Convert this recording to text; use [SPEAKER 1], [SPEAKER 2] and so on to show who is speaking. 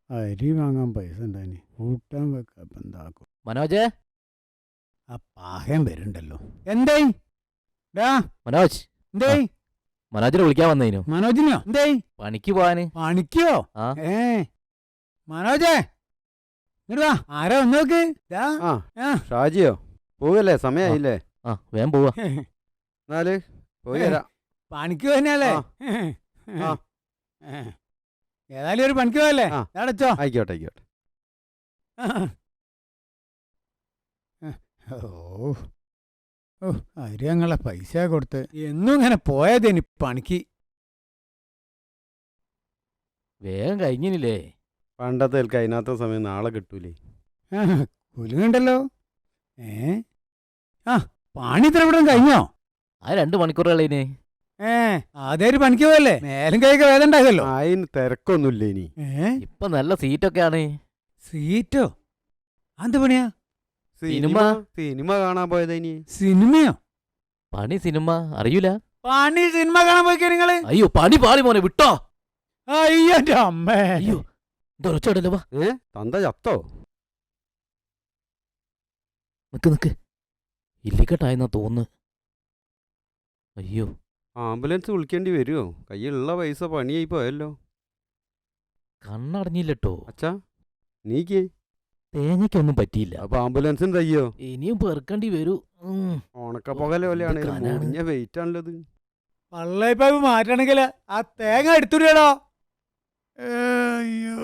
[SPEAKER 1] അരി വാങ്ങാൻ പൈസ ഉണ്ടായിനി. കൂട്ടാൻ വെക്കാൻ എന്താക്കും?
[SPEAKER 2] മനോജ്,
[SPEAKER 1] ആ പാഹയം വരുന്നുണ്ടല്ലോ. എന്തേയ് ഡാ
[SPEAKER 2] മനോജ്,
[SPEAKER 1] എന്തേയ്?
[SPEAKER 2] മനോജിനെ വിളിക്കാൻ വന്നേനു.
[SPEAKER 1] മനോജിനോ? എന്തേയ്?
[SPEAKER 2] പണിക്ക് പോവാന്.
[SPEAKER 1] പണിക്കോ?
[SPEAKER 2] ആ.
[SPEAKER 1] മനോജേ ഇങ്ങട് വാ. ആരാ വന്ന് നോക്ക്.
[SPEAKER 3] ഷാജിയോ? പോവല്ലേ? സമയായില്ലേ?
[SPEAKER 2] ആ, വേഗം പോവാ.
[SPEAKER 3] എന്നാല് പോയി വരാം.
[SPEAKER 1] പണിക്ക് തന്നെയല്ലേ?
[SPEAKER 3] ആ.
[SPEAKER 1] ഏതായാലും ഒരു പണിക്ക് പോയല്ലേ? അടച്ചോ.
[SPEAKER 3] ആയിക്കോട്ടെ ആയിക്കോട്ടെ.
[SPEAKER 1] ഓ അരി ഞങ്ങളെ പൈസ കൊടുത്ത് എന്നും ഇങ്ങനെ പോയതേനി പണിക്ക്.
[SPEAKER 2] വേഗം കഴിഞ്ഞില്ലേ?
[SPEAKER 3] പണ്ടത്തെ അതിനകത്ത സമയം നാളെ കിട്ടൂലേ?
[SPEAKER 1] കുലുങ്ങുണ്ടല്ലോ. പണി ഇത്ര ഇവിടെ കഴിഞ്ഞോ?
[SPEAKER 2] ആ 2 മണിക്കൂറുകളേന്.
[SPEAKER 1] അതേര് പണിക്ക് പോയല്ലേ? മേലും കൈയൊക്കെ വേദന ഉണ്ടാകല്ലോ.
[SPEAKER 3] അതിന് തിരക്കൊന്നുമില്ല ഇനി.
[SPEAKER 2] ഇപ്പൊ നല്ല സീറ്റൊക്കെയാണ്.
[SPEAKER 1] സീറ്റോ? എന്ത് പണിയാ?
[SPEAKER 3] സിനിമ കാണാൻ പോയതേനി.
[SPEAKER 1] സിനിമയോ?
[SPEAKER 2] പണി സിനിമ അറിയൂല?
[SPEAKER 1] പണി സിനിമ കാണാൻ പോയിക്കാ നിങ്ങള്?
[SPEAKER 2] അയ്യോ, പണി പാളി മോനെ, വിട്ടോ.
[SPEAKER 1] അയ്യോ അമ്മേ.
[SPEAKER 2] അയ്യോ, ഇതൊരച്ചോടല്ലോ. വാ,
[SPEAKER 3] തന്ത ചത്തോ?
[SPEAKER 2] നിക്ക് ഇല്ലിക്കട്ടായെന്നാ തോന്നുന്നു. അയ്യോ,
[SPEAKER 3] ആംബുലൻസ് വിളിക്കേണ്ടി വരുമോ? കയ്യിലുള്ള പൈസ പണിയായി പോയല്ലോ.
[SPEAKER 2] കണ്ണടഞ്ഞില്ലട്ടോ.
[SPEAKER 3] അച്ഛാ നീക്കേ.
[SPEAKER 2] തേങ്ങയ്ക്കൊന്നും പറ്റിയില്ല.
[SPEAKER 3] അപ്പൊ ആംബുലൻസിന് തയ്യോ?
[SPEAKER 2] ഇനിയും പെറുക്കേണ്ടി വരൂ.
[SPEAKER 3] ഉണക്കപ്പകല പോലെയാണ്. മുറിഞ്ഞ വെയിറ്റ് ആണല്ലത്.
[SPEAKER 1] പള്ളി പൈപ്പ് മാറ്റണമെങ്കിൽ ആ തേങ്ങ എടുത്തുടോ. അയ്യോ.